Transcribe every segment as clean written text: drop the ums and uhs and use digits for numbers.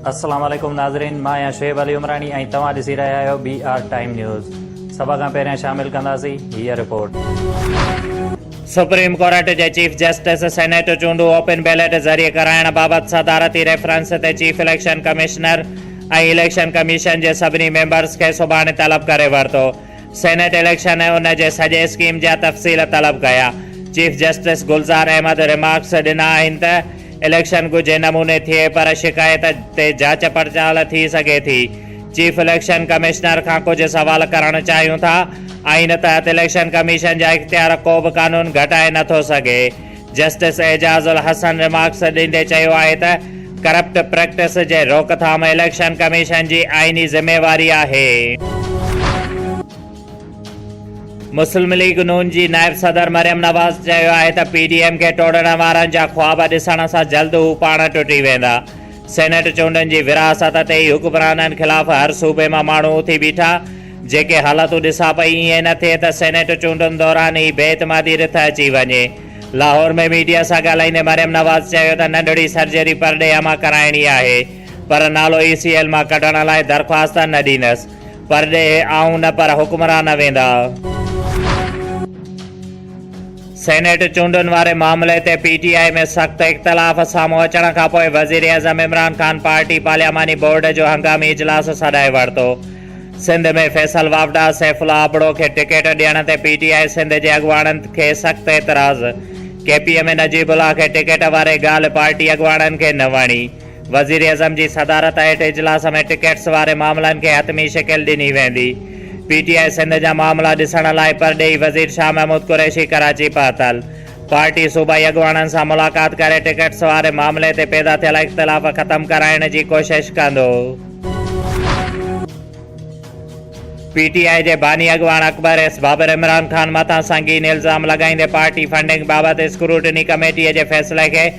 अस्सलाम वालेकुम नाज़रीन, मां आहियां शुएब अली उमरानी ऐं तव्हां ॾिसी रहिया आहियो BR टाइम न्यूज़। सभ खां पहिरियां शामिल कंदासीं हीअ रिपोर्ट। सुप्रीम कोर्ट जे चीफ जस्टिस सेनेट चूंडूं ओपन बैलेट ज़रिए कराइण बाबति सदारती रेफरेंस ते चीफ इलेक्शन कमिश्नर ऐं इलेक्शन कमीशन जे सभिनी मेंबर्स खे सुभाणे तलब करे वरितो। सेनेट इलेक्शन ऐं उन जे सॼे स्कीम जा तफ़सील तलब कया। Chief justice Gulzar Ahmed remarks ॾिना आहिनि त इलेक्शन ॻुझे नमूने थिए पर शिकायत ते जांच पड़ताल थी सघे थी। चीफ इलेक्शन कमिश्नर खां कुझु सवाल करणु चाहियूं था। आइन तहत इलेक्शन कमीशन जा इख्तियार को बि कानून घटाए नथो सघे। जस्टिस एजाज़ुल हसन रिमार्क्स ॾींदे चयो आहे त करप्ट प्रैक्टिस जे रोकथाम इलेक्शन कमीशन जी आइनी ज़िम्मेवारी आहे। मुस्लिम लीग नून जी नायब सदर मरियम नवाज़ चयो आहे त PDM खे टोड़ण वारनि जा ख्वाब ॾिसण सां जल्द हू पाण टुटी वेंदा। सेनेट चूंडनि जी विरासत ते ई हुक्मराननि ख़िलाफ़ हर सूबे मां माण्हू उथी बीठा। जेके हालतूं ॾिसां पई ईअं न थिए त सेनेट चूंडनि दौरान ई बेतमादी रिथ अची वञे। लाहौर में मीडिया सां ॻाल्हाईंदे मरियम नवाज़ चयो त नंढड़ी सर्जरी परॾे मां कराइणी आहे पर नालो ECL मां कढण लाइ दरख़्वास्त न ॾींदसि। परॾे आऊं न पर हुक्मरान वेंदा। सेनेट चूंडनि वारे मामले ते PTI में सख़्त इख़्तिलाफ़ साम्हूं अचण खां पोइ वज़ीर आज़म इमरान ख़ान पार्टी पार्लियामानी बोर्ड जो हंगामी इजलास सॾाए वरितो। सिंध में फैसल वावडा सैफुल्ला अबड़ो खे टिकट ॾियण ते PTI सिंध जे अॻुवाणनि खे सख़्त एतिराज़। KP में नजीबुल्ला खे टिकट वारे ॻाल्हि पार्टी अॻुवाणनि खे न वणी। वज़ीर आज़म जी सदारत हेठि इजलास में टिकट्स वारे मामलनि खे हतमी शिकिल ॾिनी वेंदी। PTI सिंध जा मामला ॾिसण लाइ परॾेही वज़ीर शाह महमूद कुरैशी कराची पहुतल। पार्टी सूबाई अॻुवाणनि सां मुलाक़ात करे टिकट्स वारे मामले ते पैदा थियल इख़्तिलाफ़ ख़तमु कराइण जी कोशिश कंदो। PTI जे बानी अॻुवाण अकबर एस बाबर इमरान ख़ान मथां संगीन इल्ज़ाम लॻाईंदे पार्टी फंडिंग बाबति स्क्रूटनी कमेटीअ जे फ़ैसिले खे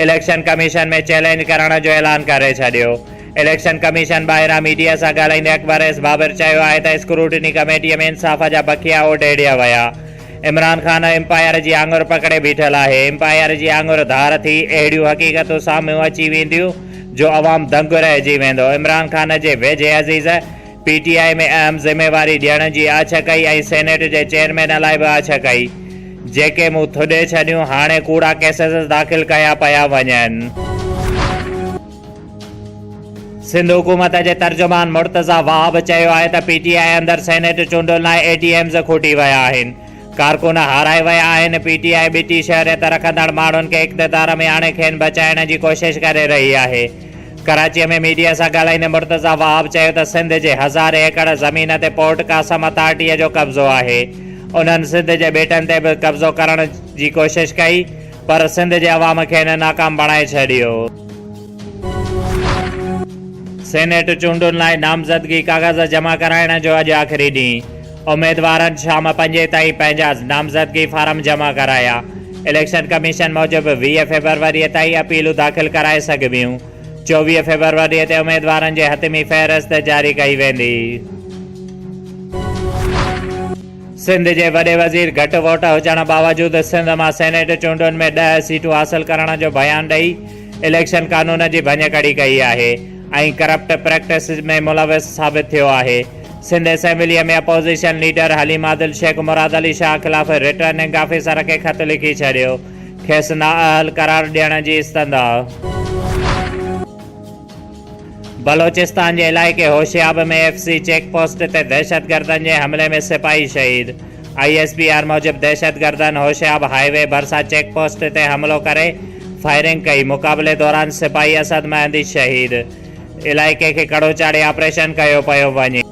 इलेक्शन कमीशन में चैलेंज करण जो ऐलान करे छॾियो। इलेक्शन कमीशन ॿाहिरां मीडिया सां ॻाल्हाईंदे अकबर एस बाबर चयो आहे त स्क्रूटनी कमेटीअ में इंसाफ़ जा बखिया ओॾे ॾिया विया। इमरान ख़ान एम्पायर जी आङुर पकड़े बीठल आहे। एम्पायर जी आङुर धार थी अहिड़ियूं हक़ीक़तूं साम्हूं अची वेंदियूं जो अवाम दंग रहिजी वेंदो। इमरान ख़ान जे वेझे अज़ीज़ PTI में अहम ज़िम्मेवारी ॾियण जी आछ कई ऐं सेनेट जे चेयरमैन लाइ बि आछ कई। जेके मूं थुॾे छॾियूं हाणे कूड़ा केसेस दाख़िल कया पिया वञनि। सिंध हुकूमत जे तर्जुमान मुर्तज़ा वाहब चयो आहे त PTI अंदरि सेनेट चूंडनि लाइ ATMs खुटी विया आहिनि। कारकुन हाराए विया आहिनि। PTI ॿिटी शहरियत रखंदड़ माण्हुनि खे इक़्तिदार में आणे खेनि बचाइण जी कोशिश करे रही आहे। कराचीअ में मीडिया सां ॻाल्हाईंदे मुर्तज़ा वाहब चयो त सिंध जे 1000 एकड़ ज़मीन ते पोर्ट कासम अथॉरिटीअ जो कब्ज़ो आहे। उन्हनि सिंध जे ॿेटनि ते बि कब्ज़ो करण जी कोशिश कई पर सिंध जे अवाम खे नाकाम बणाए छॾियो। सेनेट चूंडुनि लाइ नामज़दगी काग़ज़ जमा कराइण जो अॼु आख़िरी ॾींहुं। उमेदवारनि शाम 5 ताईं पंहिंजा नामज़दगी फारम जमा कराया। इलेक्शन कमीशन मूजिबि 20 फेबरवरीअ ताईं अपीलूं दाख़िल कराए सघबियूं। 24 फेबरवरीअ ते उमेदवारनि जे हतमी फ़हिरिस्त जारी कई वेंदी। सिंध जे वॾे वज़ीर घटि वोट हुजण बावजूदि सिंध मां सेनेट चूंडुनि में 10 सीटूं हासिल करण जो बयानु ॾेई इलेक्शन कानून जी भञकड़ी कई आहे ऐं करप्ट प्रैक्टिस में मुलविस साबित थियो आहे। सिंध असेंबलीअ में अपोज़िशन लीडर हलीम आदिल शेख मुराद अली शाह ख़िलाफ़ रिटर्निंग ऑफिसर खे ख़त लिखी छॾियो। खेसि नाअहल करार ॾियण जी इस्तंदा। बलोचिस्तान जे इलाइक़े होशियाब में FC चेक पोस्ट ते दहशतगर्दनि जे हमले में सिपाही शहीद। ISPR मूजिबि दहशतगर्दनि होशियाब हाईवे भरिसां चेक पोस्ट ते हमिलो करे फायरिंग कई। मुक़ाबले दौरान सिपाही असद महंदी शहीद। इलाइक़े खे कड़ो चाढ़े ऑपरेशन कयो पियो वञे।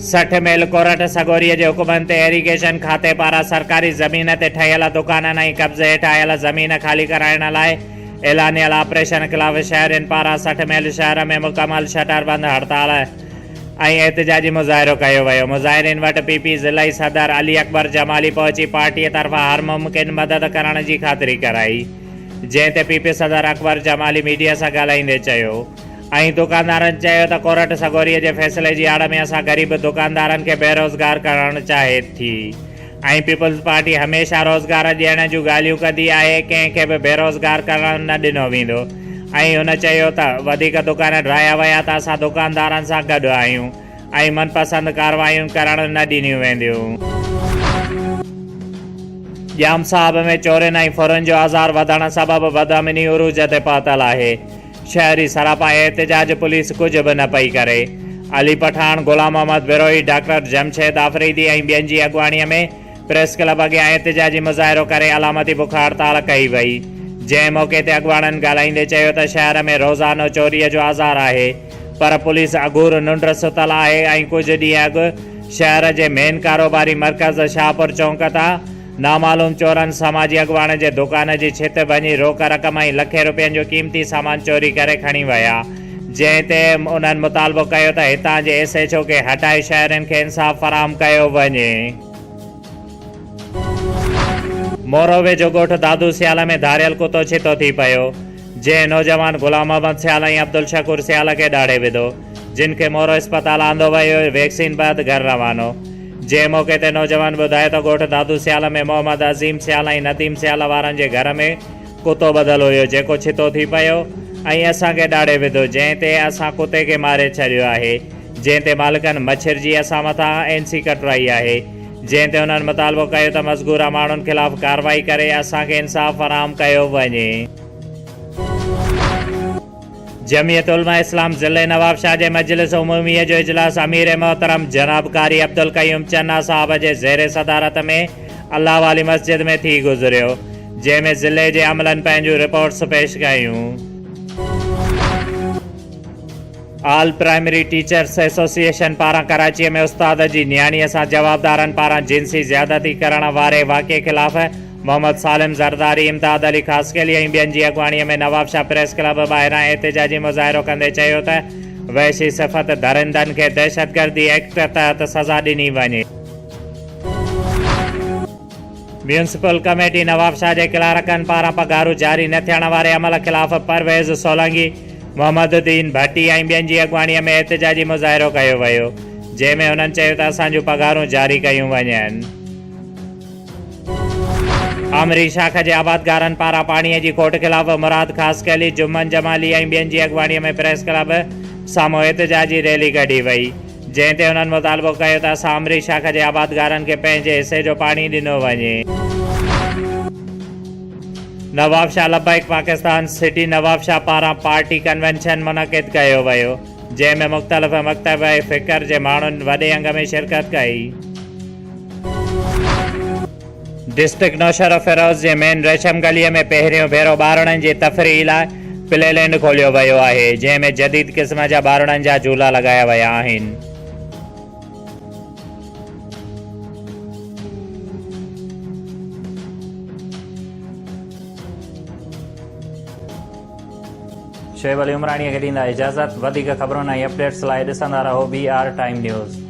60 मेल कोरट सगोरीअ जे हुकुमनि ते इरीगेशन खाते पारां सरकारी ज़मीन ते ठहियल दुकाननि ऐं कब्ज़े हेठि आयल ज़मीन ख़ाली कराइण लाइ ऐलानियल ऑपरेशन ख़िलाफ़ शहरियुनि पारां 60 मेल शहर में मुकमल शटरबंद हड़ताल ऐं एहतिजाजी मुज़ाहिरो कयो वियो। मुज़ाहिरीन वटि PP ज़िलई सदर अली अकबर जमाली पहुची पार्टीअ तरफ़ां हर मुमकिन मदद करण जी ख़ातिरी कराई। जंहिं ते PP सदर अकबर जमाली मीडिया सां ॻाल्हाईंदे चयो ऐं दुकानदारनि चयो त कोरट सगोरीअ जे फ़ैसिले जी आड़ में असां ग़रीब दुकानदारनि खे बेरोज़गार करणु चाहे थी ऐं पीपल्स पार्टी हमेशह रोज़गार ॾियण जूं ॻाल्हियूं कंदी आहे। कंहिंखे बि बेरोज़गार करणु न ॾिनो वेंदो ऐं हुन चयो त वधीक दुकान ड्राया विया त असां दुकानदारनि सां गॾु आहियूं ऐं मनपसंद कार्रवाइयूं करण न ॾिनियूं वेंदियूं। ॼाम साहब में चोरियुनि ऐं फुरनि जो आज़ार वधण सबबि बदअमनी उरूज ते पहुतल आहे। शहरी सरापा एहतजाज पुलिस कुझु बि न पई करे। अली पठान, गुलाम मोहम्मद बिरोही, डॉक्टर जमशेद आफरीदी ऐं ॿियनि जी अॻुवाणीअ में प्रेस क्लब अॻियां एहतजाजी मुज़ाहिरो करे अलामती बुख हड़ताल कई वई। जंहिं मौक़े ते अॻुवाणनि ॻाल्हाईंदे चयो त शहर में रोज़ानो चोरीअ जो आज़ार आहे, पर पुलिस अगूर निंड सुतल आहे ऐं कुझु ॾींहं अॻु शहर जे मेन कारोबारी मर्कज़ शाहपुर चौंक तां नामालूम चोरनि समाजी अॻुवाण जे दुकान जी छित वञी रोक रक़म ऐं लखे रुपयनि जो क़ीमती सामान चोरी करे खणी विया। जंहिं ते उन्हनि मुतालबो कयो त हितां जे SHO खे हटाए शहरनि खे इंसाफ़ फराहम कयो वञे। मोरोवे जो ॻोठु दादू सियाल में धारियल कुतो छितो थी पियो। जंहिं नौजवान गुलाम मोहम्मद सियाल ऐं अब्दुल शकूर सियाल खे ॾाढे विधो, जिन खे मोरो अस्पताल आंदो वियो, वैक्सीन बैदि घर रवानो। जंहिं मौक़े ते नौजवान ॿुधाए त ॻोठु दादू सियाल में मोहम्मद अज़ीम सियाल ऐं नदीम सियाल वारनि जे घर में कुतो ॿधल हुयो, जेको छितो थी पियो ऐं असांखे ॾाढे विधो, जंहिं ते असां कुते खे मारे छॾियो आहे। जंहिं ते मालिकनि मच्छर जी असां मथां NC कटवाई आहे। जंहिं ते हुननि मुतालबो कयो त मज़गूरा माण्हुनि ख़िलाफ़ कार्रवाई करे असांखे इंसाफ़ फराहम कयो वञे। जमियत उलमा इस्लाम ज़िले नवाबशाह जे मजलिस उमूमीअ जो इजलास अमीर मोहतरम जनाब कारी अब्दुल क़यूम चन्ना साहब जे ज़ेर सदारत में अल्लाह वाली मस्जिद में थी गुज़रियो, जंहिं में ज़िले जे अमलनि पंहिंजूं रिपोर्ट्स पेश कयूं। ऑल प्राइमरी टीचर्स एसोसिएशन पारां कराचीअ में उस्ताद जी नियाणीअ सां जवाबदारनि पारां जिन्सी ज़्यादती करण वारे वाक़े ख़िलाफ़ मोहम्मद सालिम ज़रदारी, इम्ताद अली ख़ासकेली ऐं ॿियनि जी अॻुवाणीअ में नवाबशाह प्रेस क्लब ॿाहिरां एहतजाजी मुज़ाहिरो कंदे चयो त वहशी सिफ़त दरिंदनि खे दहशतगर्दी एक्ट तहत सज़ा ॾिनी वञे। म्यूनिसिपल कमेटी नवाबशाह जे क्लार्कनि पारां पघारूं जारी न थियण वारे अमल ख़िलाफ़ परवेज़ सोलंगी, मोहम्मदुद्दीन भट्टी ऐं ॿियनि जी अॻुवाणीअ में एहतजाजी मुज़ाहिरो कयो वियो, जंहिं में हुननि चयो त असांजूं पघारूं जारी कयूं वञनि। आमरी शाख जे आबादगारनि पारां पाणीअ जी खोट ख़िलाफ़ मुराद ख़ासकेली, जुम्मन जमाली ऐं ॿियनि जी अॻुवाणीअ में प्रेस क्लब साम्हूं एहतजाजी रैली कढी वई, जंहिं ते हुननि मुतालबो कयो त असां आमरी शाख जे आबादगारनि खे पंहिंजे हिसे जो पाणी ॾिनो वञे। नवाबशाह लबैक पाकिस्तान सिटी नवाबशाह पारां पार्टी कन्वेंशन मुनक़िद कयो वियो, जंहिं में मुख़्तलिफ़ मकतब ऐं फ़िक्र जे माण्हुनि वॾे अंग में शिरकत कई। डिस्ट्रिक्ट नौशर फिरोज़ जे मेन रेशम गलीअ में पहिरियों भेरो ॿारनि जी तफ़रीह लाइ प्ले लैंड खोलियो वियो आहे, जंहिं में जदीद क़िस्म जा ॿारनि जा झूला लॻाया विया आहिनि। शोएब अली उमराणीअ खे ॾींदा इजाज़त। वधीक ख़बरुनि ऐं अपडेट्स लाइ ॾिसंदा रहो BR टाइम न्यूज़।